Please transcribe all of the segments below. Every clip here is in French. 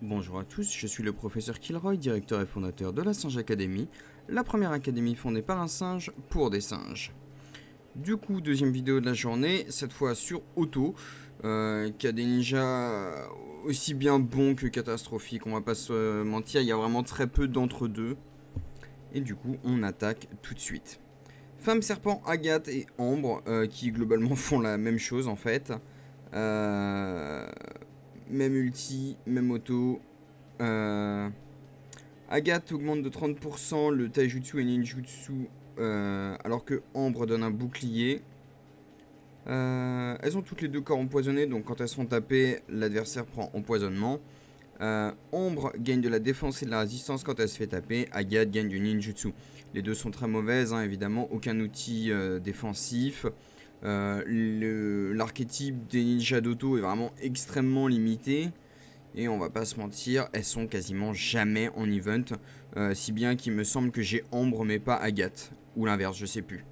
Bonjour à tous, je suis le professeur Kilroy, directeur et fondateur de la Singe Academy, la première académie fondée par un singe pour des singes. Du coup, deuxième vidéo de la journée, cette fois sur Auto, qui a des ninjas aussi bien bons que catastrophiques, on va pas se mentir, il y a vraiment très peu d'entre deux. Et du coup, on attaque tout de suite. Femme Serpent, Agathe et Ambre, qui globalement font la même chose en fait. Euh, Même ulti, même auto. Euh, Agathe augmente de 30% le taijutsu et ninjutsu, alors que Ambre donne un bouclier. Elles ont toutes les deux corps empoisonnés, donc quand elles sont tapées, l'adversaire prend empoisonnement. Ambre gagne de la défense et de la résistance quand elle se fait taper. Agathe gagne du ninjutsu. Les deux sont très mauvaises, hein, évidemment. Aucun outil défensif. L'archétype des ninjas d'auto est vraiment extrêmement limité. Et on va pas se mentir, elles sont quasiment jamais en event. Si bien qu'il me semble que j'ai Ambre mais pas Agathe. Ou l'inverse, je sais plus.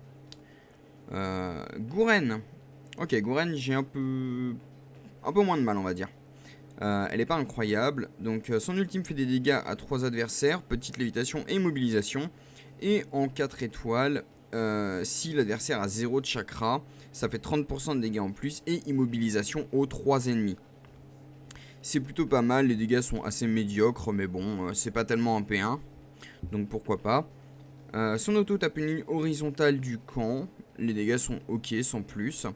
Gouren. Ok, Gouren, j'ai un peu moins de mal, on va dire. Elle est pas incroyable. Donc son ultime fait des dégâts à 3 adversaires, petite lévitation et immobilisation. Et en 4 étoiles, si l'adversaire a 0 de chakra, ça fait 30% de dégâts en plus et immobilisation aux 3 ennemis. C'est plutôt pas mal, les dégâts sont assez médiocres, mais bon, c'est pas tellement un P1, donc pourquoi pas. Son auto tape une ligne horizontale du camp, les dégâts sont ok, sans plus.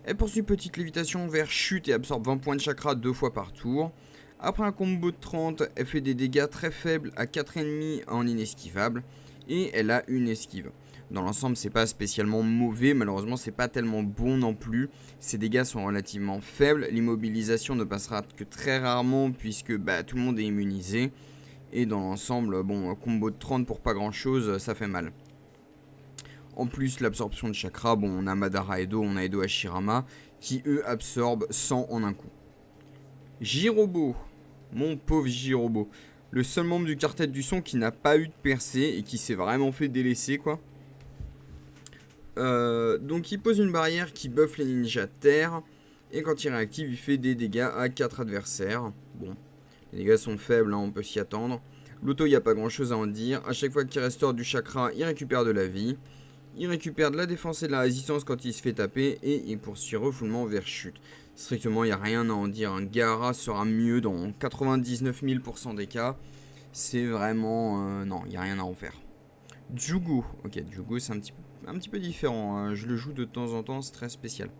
Elle poursuit petite lévitation vers chute et absorbe 20 points de chakra 2 fois par tour. Après un combo de 30, elle fait des dégâts très faibles à 4 ennemis en inesquivable, et elle a une esquive. Dans l'ensemble, c'est pas spécialement mauvais, malheureusement, c'est pas tellement bon non plus. Ses dégâts sont relativement faibles, l'immobilisation ne passera que très rarement puisque tout le monde est immunisé. Et dans l'ensemble, bon, combo de 30 pour pas grand chose, ça fait mal. En plus, l'absorption de chakra, bon, on a Madara Edo, on a Edo Hashirama, qui eux absorbent 100 en un coup. Jirobo, mon pauvre Jirobo. Le seul membre du quartet du son qui n'a pas eu de percée et qui s'est vraiment fait délaisser, quoi. Donc il pose une barrière qui buff les ninjas terre. Et quand il réactive, il fait des dégâts à 4 adversaires. Bon, les dégâts sont faibles, hein, on peut s'y attendre. L'auto, il n'y a pas grand chose à en dire. A chaque fois qu'il restaure du chakra, il récupère de la vie. Il récupère de la défense et de la résistance quand il se fait taper. Et il poursuit refoulement vers chute. Strictement, il n'y a rien à en dire. Un Gaara sera mieux dans 99 000% des cas. C'est vraiment... non, il n'y a rien à en faire. Jugo. Ok, Jugo, c'est un petit peu différent. Hein. Je le joue de temps en temps, c'est très spécial.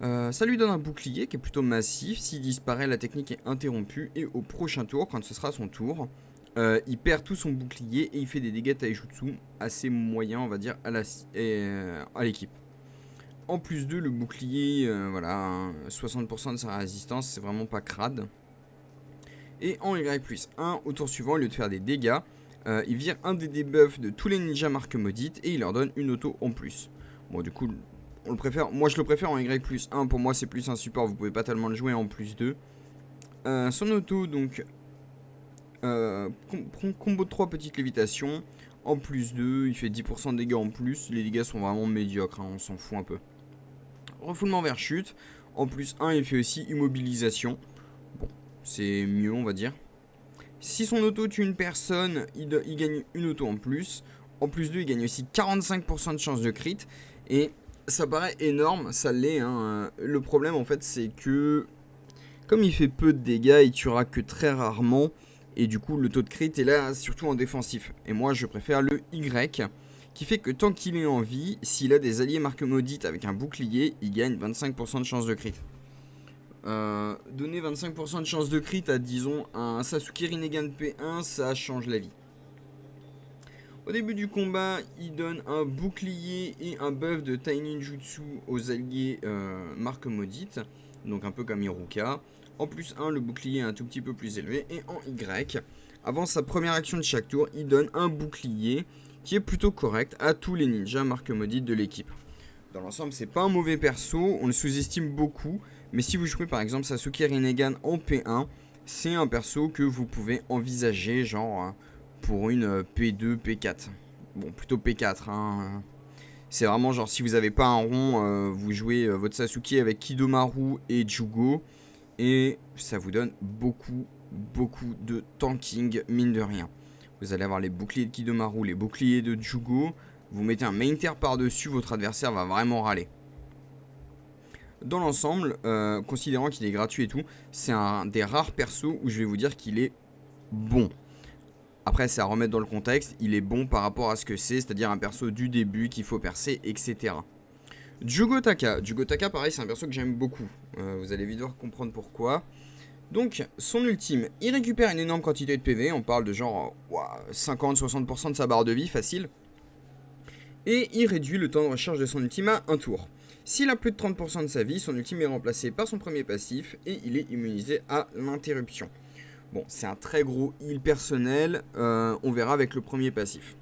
Ça lui donne un bouclier qui est plutôt massif. S'il disparaît, la technique est interrompue. Et au prochain tour, quand ce sera son tour, il perd tout son bouclier et il fait des dégâts taijutsu assez moyens, on va dire, à l'équipe. En plus de le bouclier, voilà, hein, 60% de sa résistance, c'est vraiment pas crade. Et en Y+1, au tour suivant, au lieu de faire des dégâts, il vire un des debuffs de tous les ninjas marque maudite et il leur donne une auto en plus. Bon, du coup, on le préfère. Moi, je le préfère en Y+1. Pour moi, c'est plus un support. Vous pouvez pas tellement le jouer en +2. Son auto, donc, combo de 3 petites lévitations. En +2, il fait 10% de dégâts en plus. Les dégâts sont vraiment médiocres, hein, on s'en fout un peu. Refoulement vers chute. En +1, il fait aussi immobilisation. Bon, c'est mieux, on va dire. Si son auto tue une personne, il gagne une auto en plus. En +2, il gagne aussi 45% de chance de crit. Et ça paraît énorme, ça l'est. Hein. Le problème, en fait, c'est que comme il fait peu de dégâts, il tuera que très rarement. Et du coup, le taux de crit est là, surtout en défensif. Et moi, je préfère le Y, qui fait que tant qu'il est en vie, s'il a des alliés marque maudite avec un bouclier, il gagne 25% de chance de crit. Donner 25% de chance de crit à, disons, un Sasuke Rinnegan P1, ça change la vie. Au début du combat, il donne un bouclier et un buff de Taininjutsu aux alliés marque maudite, donc un peu comme Iruka. En +1, le bouclier est un tout petit peu plus élevé, et en Y, avant sa première action de chaque tour, il donne un bouclier qui est plutôt correct à tous les ninjas marque maudite de l'équipe. Dans l'ensemble, c'est pas un mauvais perso, on le sous-estime beaucoup, mais si vous jouez par exemple Sasuke Rinnegan en P1, c'est un perso que vous pouvez envisager genre pour une P2, P4. Bon, plutôt P4. Hein. C'est vraiment genre si vous avez pas un rond, vous jouez votre Sasuke avec Kidomaru et Jugo, Et ça vous donne beaucoup de tanking, mine de rien. Vous allez avoir les boucliers de Kidomaru, les boucliers de Jugo. Vous mettez un main tier par-dessus, votre adversaire va vraiment râler. Dans l'ensemble, considérant qu'il est gratuit et tout, c'est un des rares persos où je vais vous dire qu'il est bon. Après, c'est à remettre dans le contexte, il est bon par rapport à ce que c'est-à-dire un perso du début qu'il faut percer, etc. Jugotaka, pareil, c'est un perso que j'aime beaucoup. Vous allez vite voir comprendre pourquoi. Donc, son ultime, il récupère une énorme quantité de PV, on parle de genre 50-60% de sa barre de vie, facile. Et il réduit le temps de recharge de son ultime à un tour. S'il a plus de 30% de sa vie, son ultime est remplacé par son premier passif et il est immunisé à l'interruption. Bon, c'est un très gros heal personnel, on verra avec le premier passif.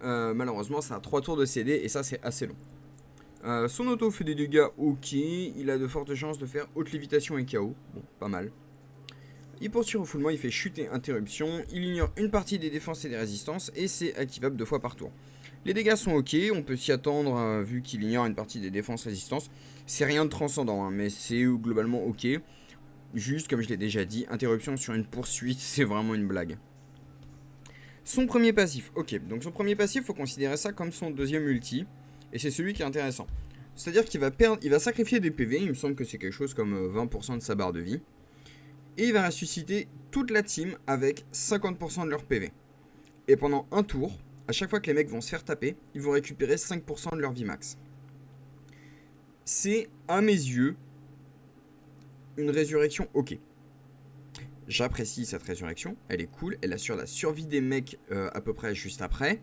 Malheureusement, ça a 3 tours de CD et ça, c'est assez long. Son auto fait des dégâts ok, il a de fortes chances de faire haute lévitation et KO, bon, pas mal. Il poursuit refoulement, il fait chuter interruption, il ignore une partie des défenses et des résistances et c'est activable 2 fois par tour. Les dégâts sont ok, on peut s'y attendre vu qu'il ignore une partie des défenses résistances. C'est rien de transcendant, hein, mais c'est globalement ok. Juste, comme je l'ai déjà dit, interruption sur une poursuite, c'est vraiment une blague. Son premier passif, ok, donc son premier passif, faut considérer ça comme son deuxième ulti, et c'est celui qui est intéressant. C'est-à-dire qu'il va sacrifier des PV, il me semble que c'est quelque chose comme 20% de sa barre de vie, et il va ressusciter toute la team avec 50% de leur PV. Et pendant un tour, à chaque fois que les mecs vont se faire taper, ils vont récupérer 5% de leur vie max. C'est, à mes yeux, une résurrection ok. J'apprécie cette résurrection, elle est cool, elle assure la survie des mecs à peu près juste après.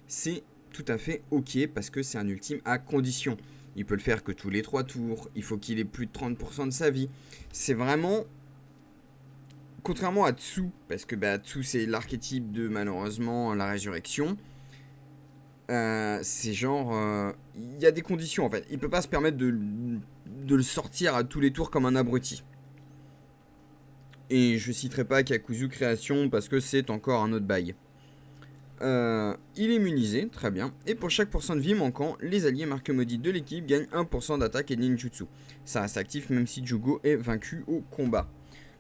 C'est tout à fait ok parce que c'est un ultime à condition. Il peut le faire que tous les 3 tours, il faut qu'il ait plus de 30% de sa vie. C'est vraiment... Contrairement à Tsu, parce que Tsu c'est l'archétype de malheureusement la résurrection. C'est genre... Il y a des conditions en fait, il peut pas se permettre de le sortir à tous les tours comme un abruti. Et je citerai pas Kakuzu Création parce que c'est encore un autre bail. Il est immunisé, très bien. Et pour chaque pourcent de vie manquant, les alliés marque maudite de l'équipe gagnent 1% d'attaque et de ninjutsu. Ça reste actif même si Jugo est vaincu au combat.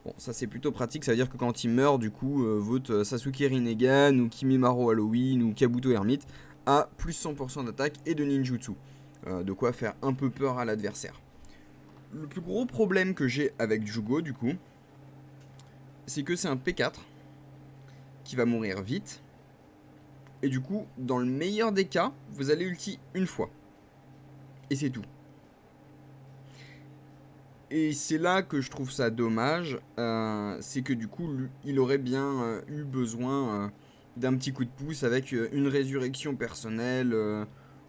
Bon, ça c'est plutôt pratique, ça veut dire que quand il meurt, du coup, votre Sasuke Rinnegan ou Kimimaro Halloween ou Kabuto Hermite a plus 100% d'attaque et de ninjutsu. De quoi faire un peu peur à l'adversaire. Le plus gros problème que j'ai avec Jugo, du coup, c'est que c'est un P4 qui va mourir vite. Et du coup, dans le meilleur des cas, vous allez ulti une fois. Et c'est tout. Et c'est là que je trouve ça dommage. C'est que du coup, il aurait bien eu besoin d'un petit coup de pouce avec une résurrection personnelle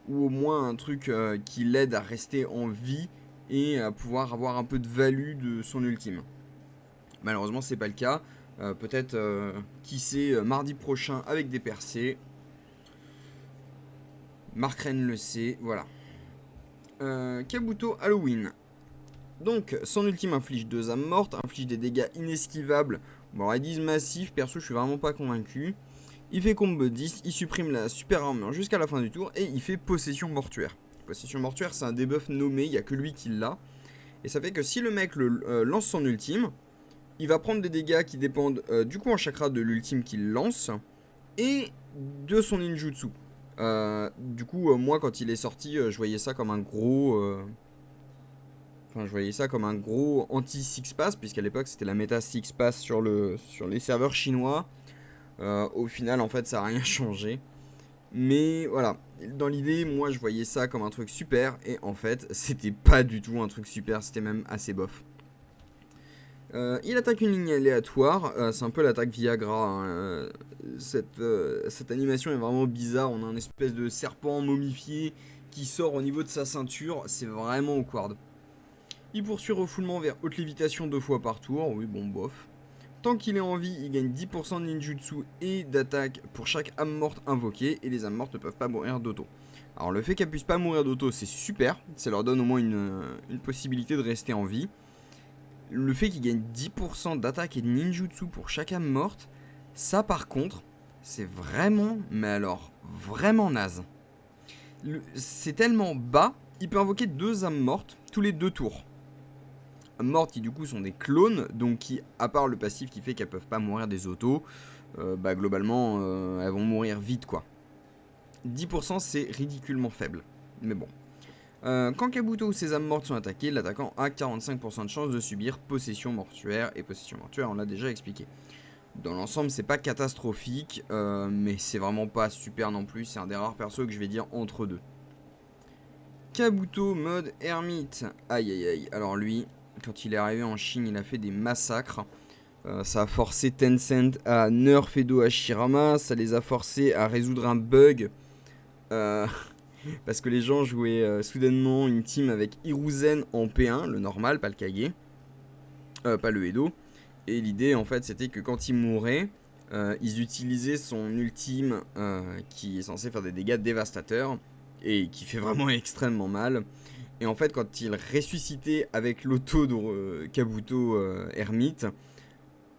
ou au moins un truc qui l'aide à rester en vie et à pouvoir avoir un peu de value de son ultime. Malheureusement, c'est pas le cas. Peut-être, qui sait, mardi prochain avec des percées. Mark Ren le sait, voilà. Kabuto Halloween. Donc, son ultime inflige 2 âmes mortes, inflige des dégâts inesquivables. Bon, ils disent massif, perso, je suis vraiment pas convaincu. Il fait combo 10, il supprime la super armure jusqu'à la fin du tour et il fait possession mortuaire. Possession mortuaire, c'est un debuff nommé, il n'y a que lui qui l'a. Et ça fait que si le mec lance son ultime, il va prendre des dégâts qui dépendent du coup en chakra de l'ultime qu'il lance et de son ninjutsu. Du coup, moi quand il est sorti, je voyais ça comme un gros... Enfin, je voyais ça comme un gros anti-Six-Pass, puisqu'à l'époque c'était la méta Six-Pass sur les serveurs chinois. Au final, en fait, ça n'a rien changé. Mais voilà, dans l'idée, moi je voyais ça comme un truc super, et en fait, c'était pas du tout un truc super, c'était même assez bof. Il attaque une ligne aléatoire, c'est un peu l'attaque Viagra. Hein. Cette animation est vraiment bizarre, on a un espèce de serpent momifié qui sort au niveau de sa ceinture, c'est vraiment awkward. Il poursuit refoulement vers haute lévitation 2 fois par tour, oui bon bof. Tant qu'il est en vie, il gagne 10% de ninjutsu et d'attaque pour chaque âme morte invoquée, et les âmes mortes ne peuvent pas mourir d'auto. Alors le fait qu'elles puissent pas mourir d'auto, c'est super, ça leur donne au moins une possibilité de rester en vie. Le fait qu'il gagne 10% d'attaque et de ninjutsu pour chaque âme morte, ça par contre, c'est vraiment, mais alors vraiment naze. C'est tellement bas, il peut invoquer 2 âmes mortes tous les 2 tours. mortes qui du coup sont des clones, donc qui, à part le passif qui fait qu'elles peuvent pas mourir des autos, globalement elles vont mourir vite quoi. 10% c'est ridiculement faible, mais bon. Quand Kabuto ou ses âmes mortes sont attaquées, l'attaquant a 45% de chance de subir possession mortuaire, et possession mortuaire on l'a déjà expliqué. Dans l'ensemble c'est pas catastrophique, mais c'est vraiment pas super non plus, c'est un des rares persos que je vais dire entre deux. Kabuto mode ermite, aïe aïe aïe, alors lui, quand il est arrivé en Chine il a fait des massacres. Ça a forcé Tencent à nerf Edo Hashirama, ça les a forcés à résoudre un bug. Parce que les gens jouaient soudainement une team avec Hiruzen en P1, le normal, pas le Kage. Pas le Edo. Et l'idée en fait c'était que quand il mourait, ils utilisaient son ultime qui est censé faire des dégâts dévastateurs. Et qui fait vraiment extrêmement mal. Et en fait quand il ressuscitait avec l'auto de Kabuto Hermite,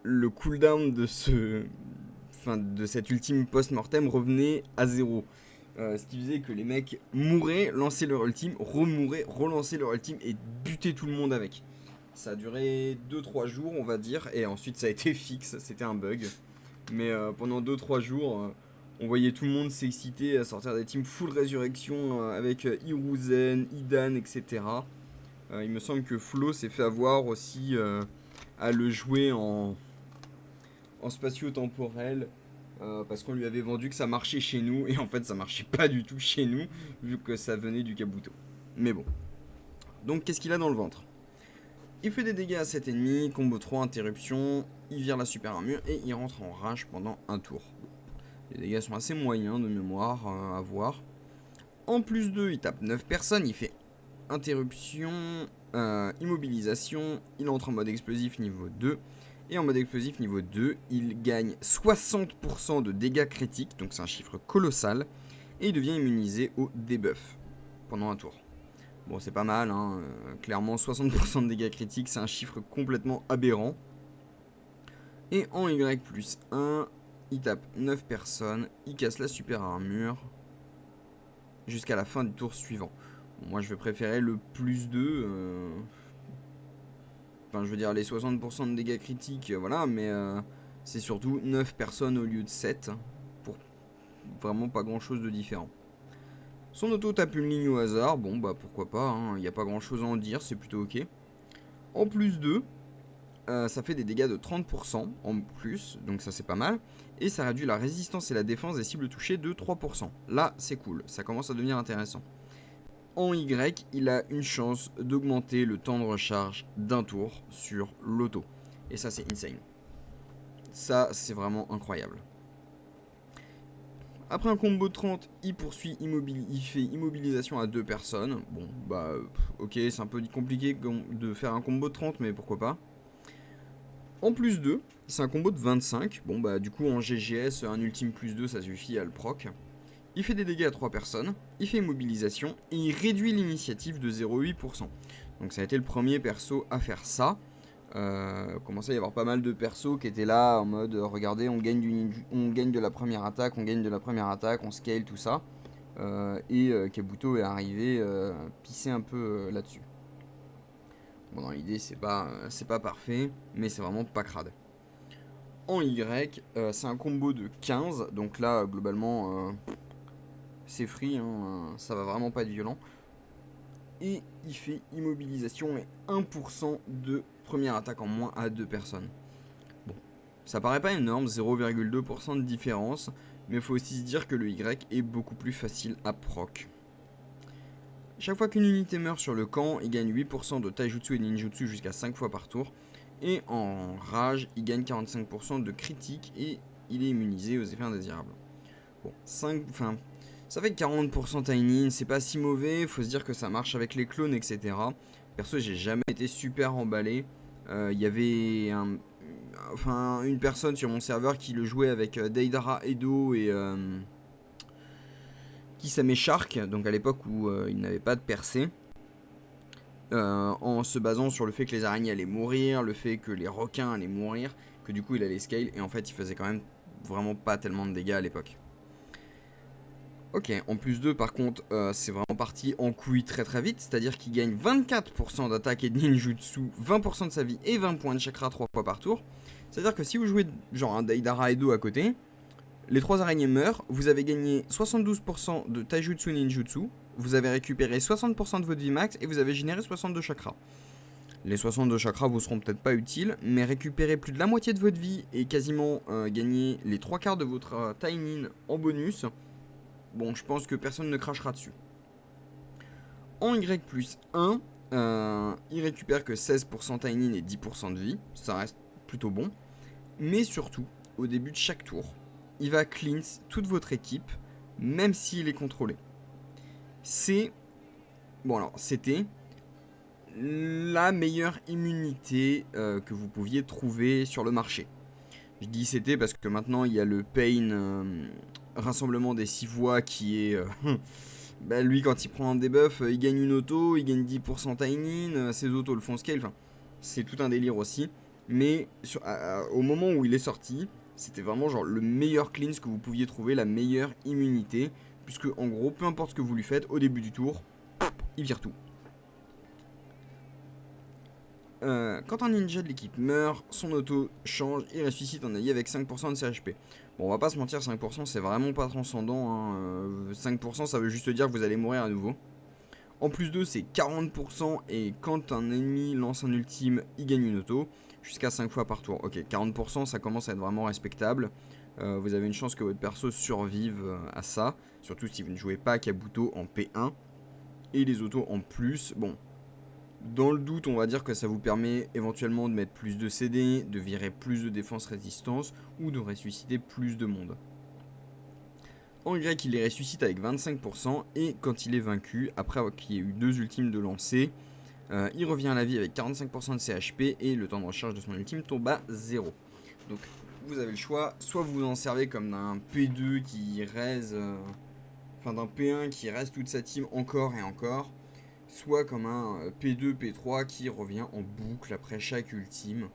le cooldown de cet ultime post-mortem revenait à 0. Ce qui faisait que les mecs mouraient, lançaient leur ultime, remouraient, relançaient leur ultime et butaient tout le monde avec. Ça a duré 2-3 jours on va dire, et ensuite ça a été fixe, c'était un bug. Mais pendant 2-3 jours, on voyait tout le monde s'exciter à sortir des teams full résurrection avec Hiruzen, Idan, etc. Il me semble que Flo s'est fait avoir aussi à le jouer en spatio-temporel. Parce qu'on lui avait vendu que ça marchait chez nous, et en fait ça marchait pas du tout chez nous, vu que ça venait du Kabuto. Mais bon. Donc qu'est-ce qu'il a dans le ventre? Il fait des dégâts à 7 ennemis, combo 3, interruption, il vire la super armure et il rentre en rage pendant un tour. Les dégâts sont assez moyens de mémoire à voir. En plus 2, il tape 9 personnes, il fait interruption, immobilisation, il entre en mode explosif niveau 2. Et en mode explosif niveau 2, il gagne 60% de dégâts critiques, donc c'est un chiffre colossal, et il devient immunisé au debuff pendant un tour. Bon, c'est pas mal, hein. Clairement 60% de dégâts critiques, c'est un chiffre complètement aberrant. Et en Y plus 1, il tape 9 personnes, il casse la super armure jusqu'à la fin du tour suivant. Bon, moi je vais préférer le plus 2. Enfin, je veux dire, les 60% de dégâts critiques, voilà, mais c'est surtout 9 personnes au lieu de 7, pour vraiment pas grand chose de différent. Son auto tape une ligne au hasard, bon bah pourquoi pas, il n'y a pas grand chose à en dire, c'est plutôt ok. En plus 2, ça fait des dégâts de 30% en plus, donc ça c'est pas mal. Et ça réduit la résistance et la défense des cibles touchées de 3%. Là c'est cool, ça commence à devenir intéressant. En Y, il a une chance d'augmenter le temps de recharge d'un tour sur l'auto. Et ça, c'est insane. Ça, c'est vraiment incroyable. Après un combo de 30, il poursuit il fait immobilisation à 2 personnes. Bon, bah, ok, c'est un peu compliqué de faire un combo de 30, mais pourquoi pas. En plus 2, c'est un combo de 25. Bon, bah, du coup, en GGS, un ultime plus 2, ça suffit à le proc. Il fait des dégâts à 3 personnes, il fait immobilisation et il réduit l'initiative de 0,8%. Donc ça a été le premier perso à faire ça. Commençait à y avoir pas mal de persos qui étaient là en mode regardez, on gagne de la première attaque, on scale tout ça. Et Kabuto est arrivé pisser un peu là-dessus. Bon, dans l'idée c'est pas parfait, mais c'est vraiment pas crade. En Y, c'est un combo de 15, donc là globalement c'est free, ça va vraiment pas être violent. Et il fait immobilisation et 1% de première attaque en moins à 2 personnes. Bon, ça paraît pas énorme, 0,2% de différence, mais il faut aussi se dire que le Y est beaucoup plus facile à proc. Chaque fois qu'une unité meurt sur le camp, il gagne 8% de taijutsu et ninjutsu jusqu'à 5 fois par tour. Et en rage, il gagne 45% de critique et il est immunisé aux effets indésirables. Bon, ça fait 40% Tiny, c'est pas si mauvais, faut se dire que ça marche avec les clones, etc. Perso, j'ai jamais été super emballé. Il y avait une personne sur mon serveur qui le jouait avec Deidara Edo et Kisame Shark, donc à l'époque où il n'avait pas de percée. En se basant sur le fait que les araignées allaient mourir, le fait que les requins allaient mourir, que du coup il allait scale, et en fait il faisait quand même vraiment pas tellement de dégâts à l'époque. Ok, en plus 2 par contre, c'est vraiment parti en couille très très vite, c'est-à-dire qu'il gagne 24% d'attaque et de ninjutsu, 20% de sa vie et 20 points de chakra 3 fois par tour. C'est-à-dire que si vous jouez genre un Deidara Edo à côté, les 3 araignées meurent, vous avez gagné 72% de taijutsu ninjutsu, vous avez récupéré 60% de votre vie max et vous avez généré 62 chakras. Les 62 chakras vous seront peut-être pas utiles, mais récupérer plus de la moitié de votre vie et quasiment gagner les 3 quarts de votre Tainin en bonus, bon, je pense que personne ne crachera dessus. En Y plus 1, il récupère que 16% Tainin et 10% de vie, ça reste plutôt bon. Mais surtout, au début de chaque tour, il va cleanse toute votre équipe, même s'il est contrôlé. C'est... Bon alors, c'était la meilleure immunité que vous pouviez trouver sur le marché. Je dis c'était parce que maintenant il y a le Pain Rassemblement des 6 voix qui est... bah lui quand il prend un debuff, il gagne une auto, il gagne 10% Tainin, ses autos le font scale, enfin c'est tout un délire aussi. Mais au moment où il est sorti, c'était vraiment genre le meilleur cleanse que vous pouviez trouver, la meilleure immunité. Puisque en gros, peu importe ce que vous lui faites, au début du tour, il vire tout. Quand un ninja de l'équipe meurt, son auto change et ressuscite un allié avec 5% de ses HP. Bon, on va pas se mentir, 5% c'est vraiment pas transcendant. Hein. 5% ça veut juste dire que vous allez mourir à nouveau. En plus 2, c'est 40% et quand un ennemi lance un ultime, il gagne une auto. Jusqu'à 5 fois par tour. Ok, 40% ça commence à être vraiment respectable. Vous avez une chance que votre perso survive à ça. Surtout si vous ne jouez pas Kabuto en P1. Et les autos en plus, bon. Dans le doute, on va dire que ça vous permet éventuellement de mettre plus de CD, de virer plus de défense résistance ou de ressusciter plus de monde. En Y, il les ressuscite avec 25% et quand il est vaincu, après qu'il y ait eu 2 ultimes de lancer, il revient à la vie avec 45% de ses HP et le temps de recharge de son ultime tombe à 0. Donc vous avez le choix, soit vous vous en servez comme d'un P2 qui reste, enfin d'un P1 qui reste toute sa team encore et encore, soit comme un P2, P3 qui revient en boucle après chaque ultime.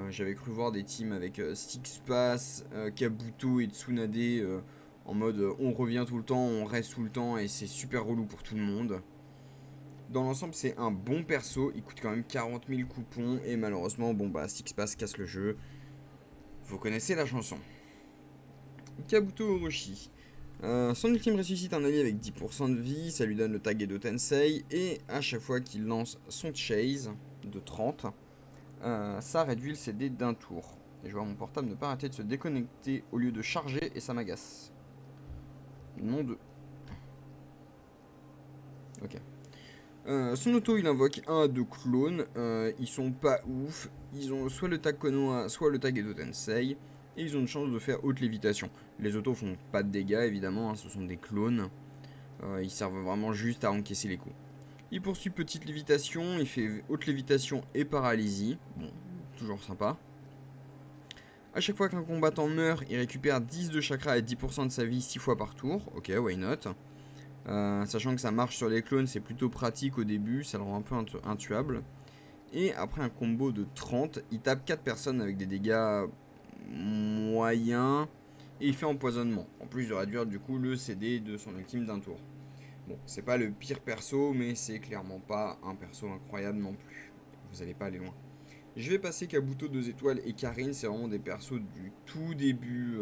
J'avais cru voir des teams avec Sixpass, Kabuto et Tsunade en mode on revient tout le temps, on reste tout le temps et c'est super relou pour tout le monde. Dans l'ensemble, c'est un bon perso, il coûte quand même 40 000 coupons et malheureusement, bon bah Sixpass casse le jeu. Vous connaissez la chanson. Kabuto Orochi. Son ultime ressuscite un allié avec 10% de vie, ça lui donne le tag Edo Tensei, et à chaque fois qu'il lance son chase de 30, ça réduit le CD d'un tour. Et je vois mon portable ne pas arrêter de se déconnecter au lieu de charger, et ça m'agace. Nom de... Ok. Son auto, il invoque 1 à 2 clones, ils sont pas ouf, ils ont soit le tag Konoha, soit le tag Edo Tensei, et ils ont une chance de faire haute lévitation. Les autos font pas de dégâts évidemment, hein, ce sont des clones, ils servent vraiment juste à encaisser les coups. Il poursuit petite lévitation, il fait haute lévitation et paralysie, bon, toujours sympa. A chaque fois qu'un combattant meurt, il récupère 10 de chakra et 10% de sa vie 6 fois par tour, ok, why not. Sachant que ça marche sur les clones, c'est plutôt pratique au début, ça le rend un peu intuable. Et après un combo de 30, il tape 4 personnes avec des dégâts moyens et il fait empoisonnement. En plus de réduire du coup le CD de son ultime d'un tour. Bon, c'est pas le pire perso, mais c'est clairement pas un perso incroyable non plus. Vous allez pas aller loin. Je vais passer Kabuto 2 étoiles et Karine, c'est vraiment des persos du tout début.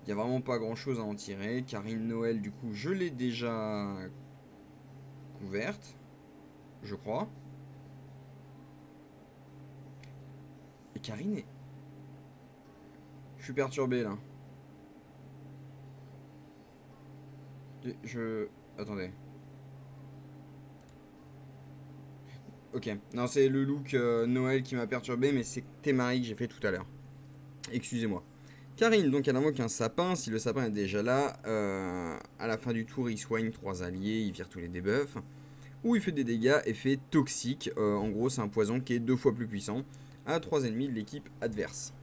Il n'y a vraiment pas grand chose à en tirer. Karine Noël, du coup, je l'ai déjà couverte, je crois. Et Karine est... Je suis perturbé là. Attendez. Ok. Non, c'est le look Noël qui m'a perturbé, mais c'est Temari que j'ai fait tout à l'heure. Excusez-moi. Karine, donc elle invoque un sapin. Si le sapin est déjà là, à la fin du tour, il soigne 3 alliés, il vire tous les debuffs. Ou il fait des dégâts, effet toxique. En gros, c'est un poison qui est 2 fois plus puissant à 3 ennemis de l'équipe adverse.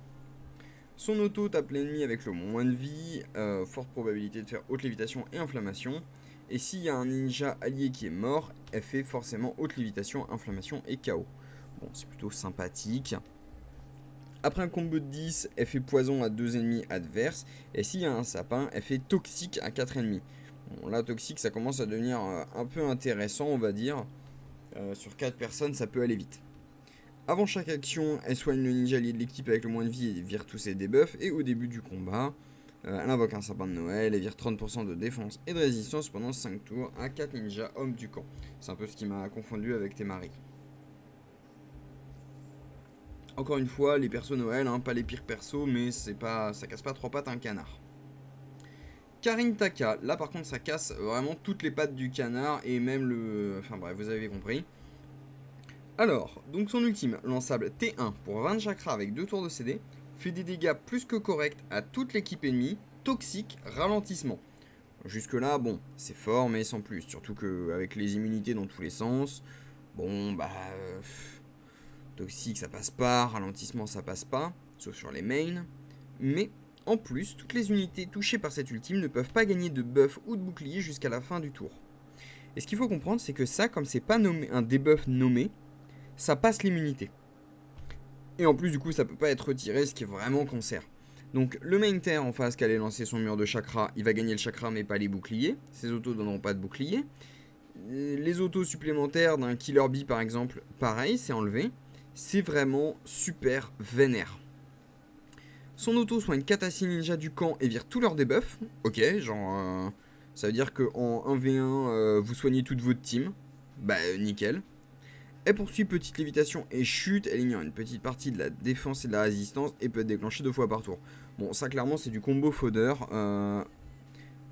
Son auto tape l'ennemi avec le moins de vie, forte probabilité de faire haute lévitation et inflammation. Et s'il y a un ninja allié qui est mort, elle fait forcément haute lévitation, inflammation et KO. Bon, c'est plutôt sympathique. Après un combo de 10, elle fait poison à 2 ennemis adverses. Et s'il y a un sapin, elle fait toxique à 4 ennemis. Bon, là, toxique, ça commence à devenir un peu intéressant, on va dire. Sur 4 personnes, ça peut aller vite. Avant chaque action, elle soigne le ninja allié de l'équipe avec le moins de vie et vire tous ses debuffs. Et au début du combat, elle invoque un sapin de Noël et vire 30% de défense et de résistance pendant 5 tours à 4 ninjas hommes du camp. C'est un peu ce qui m'a confondu avec Temari. Encore une fois, les persos Noël, hein, pas les pires persos, mais ça casse pas 3 pattes à un canard. Karin Taka, là par contre ça casse vraiment toutes les pattes du canard et même le... Enfin bref, vous avez compris. Alors, donc son ultime, lançable T1 pour 20 chakras avec 2 tours de CD, fait des dégâts plus que corrects à toute l'équipe ennemie, toxique, ralentissement. Jusque là, bon, c'est fort mais sans plus, surtout qu'avec les immunités dans tous les sens, bon bah... toxique ça passe pas, ralentissement ça passe pas, sauf sur les mains. Mais en plus, toutes les unités touchées par cette ultime ne peuvent pas gagner de buff ou de bouclier jusqu'à la fin du tour. Et ce qu'il faut comprendre, c'est que ça, comme c'est pas nommé, un debuff nommé, ça passe l'immunité. Et en plus, du coup, ça peut pas être retiré, ce qui est vraiment cancer. Donc le main terre en face qui allait lancer son mur de chakra, il va gagner le chakra mais pas les boucliers. Ses autos donneront pas de bouclier. Les autos supplémentaires d'un Killer Bee par exemple, pareil, c'est enlevé. C'est vraiment super vénère. Son auto soigne 4 à 6 ninjas du camp et vire tous leurs debuffs. Ok, genre, ça veut dire qu'en 1v1, vous soignez toute votre team. Bah, nickel. Elle poursuit petite lévitation et chute. Elle ignore une petite partie de la défense et de la résistance et peut être déclenchée 2 fois par tour. Bon, ça clairement, c'est du combo fodder.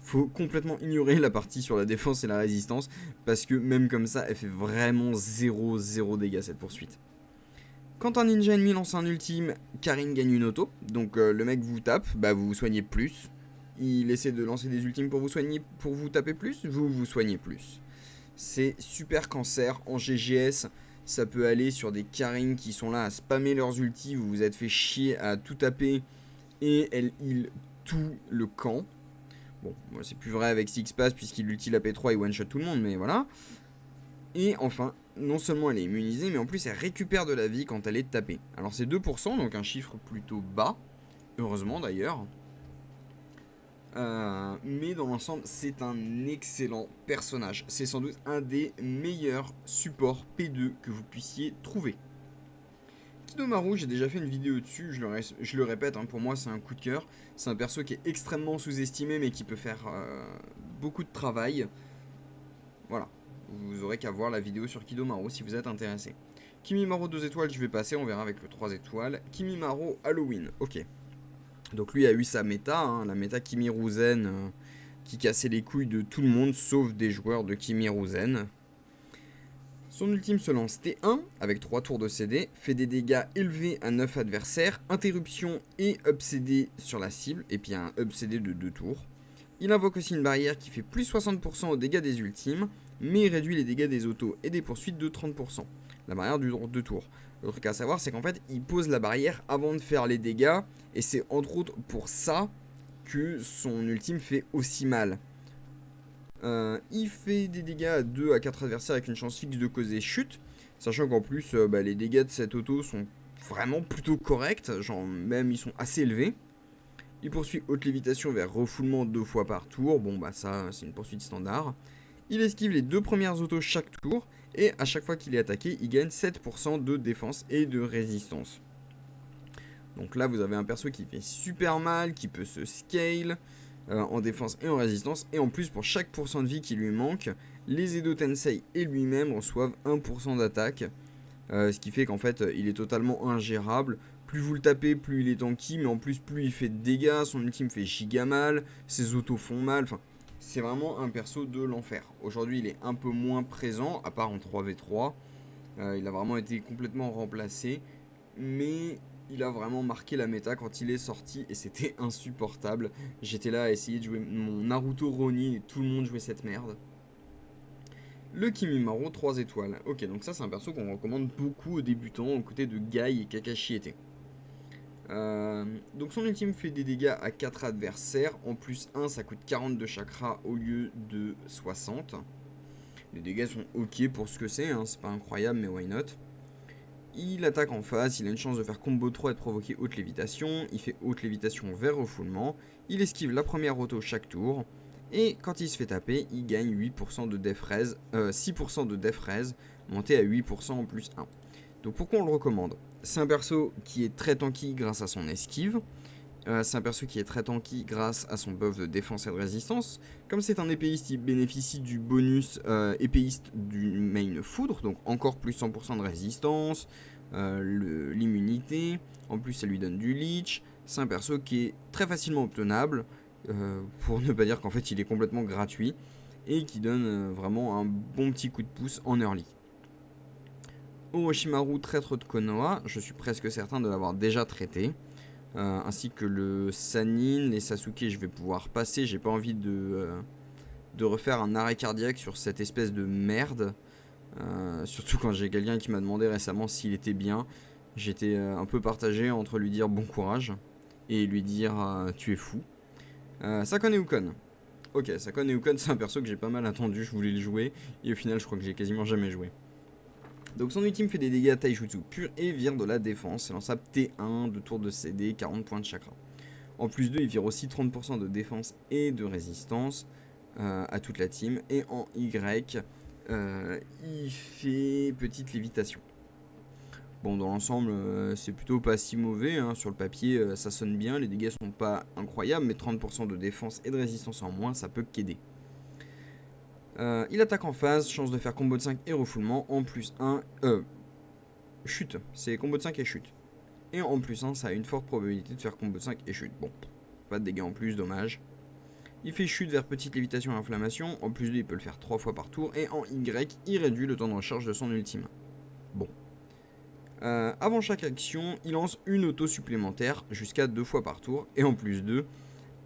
Faut complètement ignorer la partie sur la défense et la résistance. Parce que même comme ça, elle fait vraiment 0 dégâts cette poursuite. Quand un ninja ennemi lance un ultime, Karin gagne une auto. Donc le mec vous tape, bah vous vous soignez plus. Il essaie de lancer des ultimes pour vous soigner, pour vous taper plus, vous vous soignez plus. C'est super cancer. En GGS, ça peut aller sur des Karin qui sont là à spammer leurs ultis. Vous vous êtes fait chier à tout taper et elle heal tout le camp. Bon, moi c'est plus vrai avec Six Pass puisqu'il ulti la P3 et one shot tout le monde, mais voilà. Et enfin, non seulement elle est immunisée, mais en plus elle récupère de la vie quand elle est tapée. Alors c'est 2%, donc un chiffre plutôt bas, heureusement d'ailleurs. Mais dans l'ensemble, c'est un excellent personnage. C'est sans doute un des meilleurs supports P2 que vous puissiez trouver. Kidomaru, j'ai déjà fait une vidéo dessus, je le répète, hein, pour moi c'est un coup de cœur. C'est un perso qui est extrêmement sous-estimé, mais qui peut faire beaucoup de travail. Voilà. Vous aurez qu'à voir la vidéo sur Kidomaru si vous êtes intéressé. Kimimaro 2 étoiles, je vais passer, on verra avec le 3 étoiles. Kimimaro Halloween, ok. Donc lui a eu sa méta, hein, la méta Kimiruzen, qui cassait les couilles de tout le monde, sauf des joueurs de Kimiruzen. Son ultime se lance T1, avec 3 tours de CD, fait des dégâts élevés à 9 adversaires, interruption et up CD sur la cible, et puis un up CD de 2 tours. Il invoque aussi une barrière qui fait plus 60% aux dégâts des ultimes, mais il réduit les dégâts des autos et des poursuites de 30%. La barrière dure 2 tours. Le truc à savoir, c'est qu'en fait, il pose la barrière avant de faire les dégâts, et c'est entre autres pour ça que son ultime fait aussi mal. Il fait des dégâts à 2 à 4 adversaires avec une chance fixe de causer chute, sachant qu'en plus, les dégâts de cette auto sont vraiment plutôt corrects, genre même ils sont assez élevés. Il poursuit haute lévitation vers refoulement 2 fois par tour, bon bah ça c'est une poursuite standard. Il esquive les 2 premières autos chaque tour, et à chaque fois qu'il est attaqué, il gagne 7% de défense et de résistance. Donc là vous avez un perso qui fait super mal, qui peut se scale en défense et en résistance, et en plus pour chaque pourcent de vie qui lui manque, les Edo Tensei et lui-même reçoivent 1% d'attaque, ce qui fait qu'en fait il est totalement ingérable. Plus vous le tapez, plus il est tanky, mais en plus plus il fait de dégâts, son ultime fait giga mal, ses autos font mal, enfin c'est vraiment un perso de l'enfer. Aujourd'hui il est un peu moins présent, à part en 3v3, il a vraiment été complètement remplacé, mais il a vraiment marqué la méta quand il est sorti et c'était insupportable. J'étais là à essayer de jouer mon Naruto Ronin et tout le monde jouait cette merde. Le Kimimaro 3 étoiles. Ok, donc ça c'est un perso qu'on recommande beaucoup aux débutants aux côtés de Gai et Kakashi Ete. Donc son ultime fait des dégâts à 4 adversaires. En plus 1, ça coûte 40 de chakra au lieu de 60. Les dégâts sont ok pour ce que c'est, hein, c'est pas incroyable mais why not. Il attaque en face, il a une chance de faire combo 3 et de provoquer haute lévitation. Il fait haute lévitation vers refoulement. Il esquive la première auto chaque tour. Et quand il se fait taper, il gagne 8% de def raise, 6% de def raise, monté à 8% en plus 1. Donc pourquoi on le recommande? C'est un perso qui est très tanky grâce à son esquive. C'est un perso qui est très tanky grâce à son buff de défense et de résistance. Comme c'est un épéiste, il bénéficie du bonus épéiste du main foudre, donc encore plus 100% de résistance, l'immunité, en plus ça lui donne du leech. C'est un perso qui est très facilement obtenable, pour ne pas dire qu'en fait il est complètement gratuit, et qui donne vraiment un bon petit coup de pouce en early. Orochimaru, traître de Konoha, je suis presque certain de l'avoir déjà traité. Ainsi que le Sannin, les Sasuke, je vais pouvoir passer. J'ai pas envie de refaire un arrêt cardiaque sur cette espèce de merde. Surtout quand j'ai quelqu'un qui m'a demandé récemment s'il était bien. J'étais un peu partagé entre lui dire bon courage et lui dire tu es fou. Sakone Ukon. Ok, Sakone Ukon, c'est un perso que j'ai pas mal attendu. Je voulais le jouer et au final, je crois que j'ai quasiment jamais joué. Donc son ultime fait des dégâts à taijutsu pur et vire de la défense. C'est lançable T1, 2 tours de CD, 40 points de chakra. En plus 2, il vire aussi 30% de défense et de résistance à toute la team. Et en Y, il fait petite lévitation. Bon, dans l'ensemble, c'est plutôt pas si mauvais. Hein. Sur le papier, ça sonne bien. Les dégâts sont pas incroyables, mais 30% de défense et de résistance en moins, ça peut qu'aider. Il attaque en phase, chance de faire combo de 5 et refoulement, en plus 1, chute, c'est combo de 5 et chute. Et en plus 1, ça a une forte probabilité de faire combo de 5 et chute. Bon, pas de dégâts en plus, dommage. Il fait chute vers petite lévitation et inflammation, en plus 2, il peut le faire 3 fois par tour, et en Y, il réduit le temps de recharge de son ultime. Bon. Avant chaque action, il lance une auto supplémentaire, jusqu'à 2 fois par tour, et en plus 2,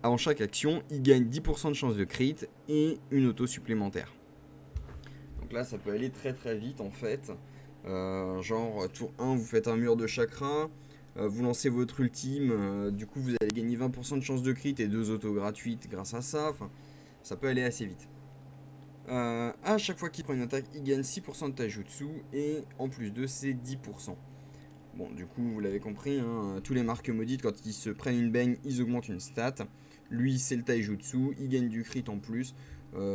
avant chaque action, il gagne 10% de chance de crit et une auto supplémentaire. Donc là, ça peut aller très très vite en fait. Genre, tour 1, vous faites un mur de chakra, vous lancez votre ultime, du coup vous allez gagner 20% de chance de crit et 2 autos gratuites grâce à ça. Enfin, ça peut aller assez vite. À chaque fois qu'il prend une attaque, il gagne 6% de taijutsu et en plus 2, c'est 10%. Bon, du coup, vous l'avez compris, hein, tous les marques maudites, quand ils se prennent une baigne, ils augmentent une stat. Lui, c'est le taijutsu, il gagne du crit en plus.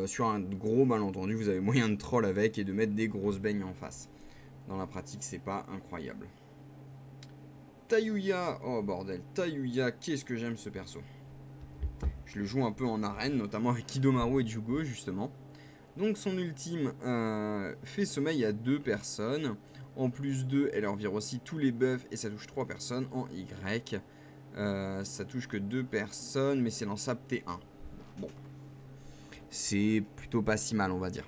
Sur un gros malentendu, vous avez moyen de troll avec et de mettre des grosses baignes en face. Dans la pratique, c'est pas incroyable. Tayuya, oh bordel, Tayuya, qu'est-ce que j'aime ce perso. Je le joue un peu en arène, notamment avec Kidomaru et Jugo, justement. Donc son ultime fait sommeil à 2 personnes. En plus 2, elle leur vire aussi tous les buffs et ça touche 3 personnes. En Y, ça touche que 2 personnes, mais c'est lançable T1. Bon, c'est plutôt pas si mal, on va dire.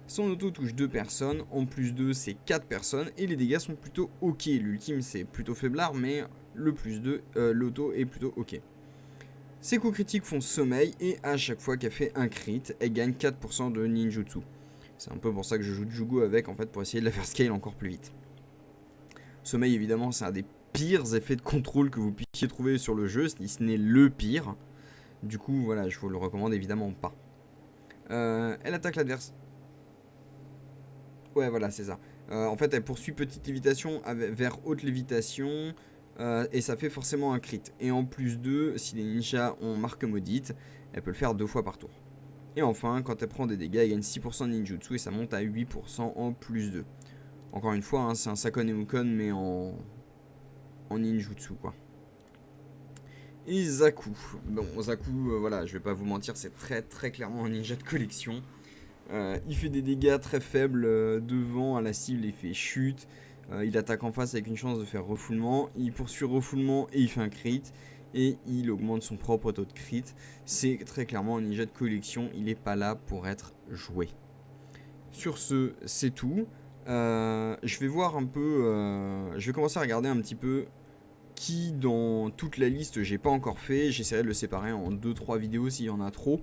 Son auto touche 2 personnes, en plus 2, c'est 4 personnes, et les dégâts sont plutôt ok. L'ultime, c'est plutôt faiblard, mais le plus 2, l'auto est plutôt ok. Ses coups critiques font sommeil, et à chaque fois qu'elle fait un crit, elle gagne 4% de ninjutsu. C'est un peu pour ça que je joue Jugo avec, en fait, pour essayer de la faire scale encore plus vite. Sommeil, évidemment, c'est un des pires effets de contrôle que vous puissiez trouver sur le jeu, si ce n'est le pire. Du coup, voilà, je vous le recommande évidemment pas. Elle attaque l'adversaire. Ouais, voilà, c'est ça. En fait, elle poursuit petite lévitation vers haute lévitation, et ça fait forcément un crit. Et en plus 2, si les ninjas ont marque maudite, elle peut le faire 2 fois par tour. Et enfin, quand elle prend des dégâts, elle gagne 6% de ninjutsu et ça monte à 8% en plus 2. Encore une fois, hein, c'est un Sakone Ukon, mais en ninjutsu, quoi. Et Zaku. Bon, Zaku, voilà, je vais pas vous mentir, c'est très très clairement un ninja de collection. Il fait des dégâts très faibles devant à la cible, il fait chute. Il attaque en face avec une chance de faire refoulement. Il poursuit refoulement et il fait un crit. Et il augmente son propre taux de crit. C'est très clairement un ninja de collection, il n'est pas là pour être joué. Sur ce, c'est tout. Je vais voir un peu. Je vais commencer à regarder un petit peu qui dans toute la liste j'ai pas encore fait. J'essaierai de le séparer en 2-3 vidéos s'il y en a trop.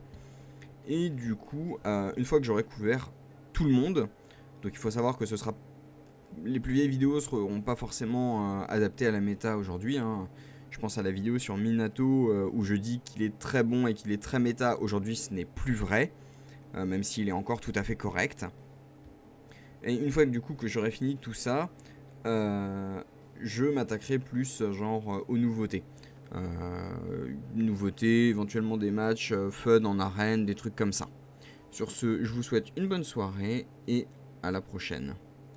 Et du coup, une fois que j'aurai couvert tout le monde, donc il faut savoir que ce sera. Les plus vieilles vidéos ne seront pas forcément adaptées à la méta aujourd'hui. Hein. Je pense à la vidéo sur Minato où je dis qu'il est très bon et qu'il est très méta. Aujourd'hui, ce n'est plus vrai, même s'il est encore tout à fait correct. Et une fois que, du coup, que j'aurai fini tout ça, je m'attaquerai plus genre aux nouveautés. Nouveautés, éventuellement des matchs fun en arène, des trucs comme ça. Sur ce, je vous souhaite une bonne soirée et à la prochaine.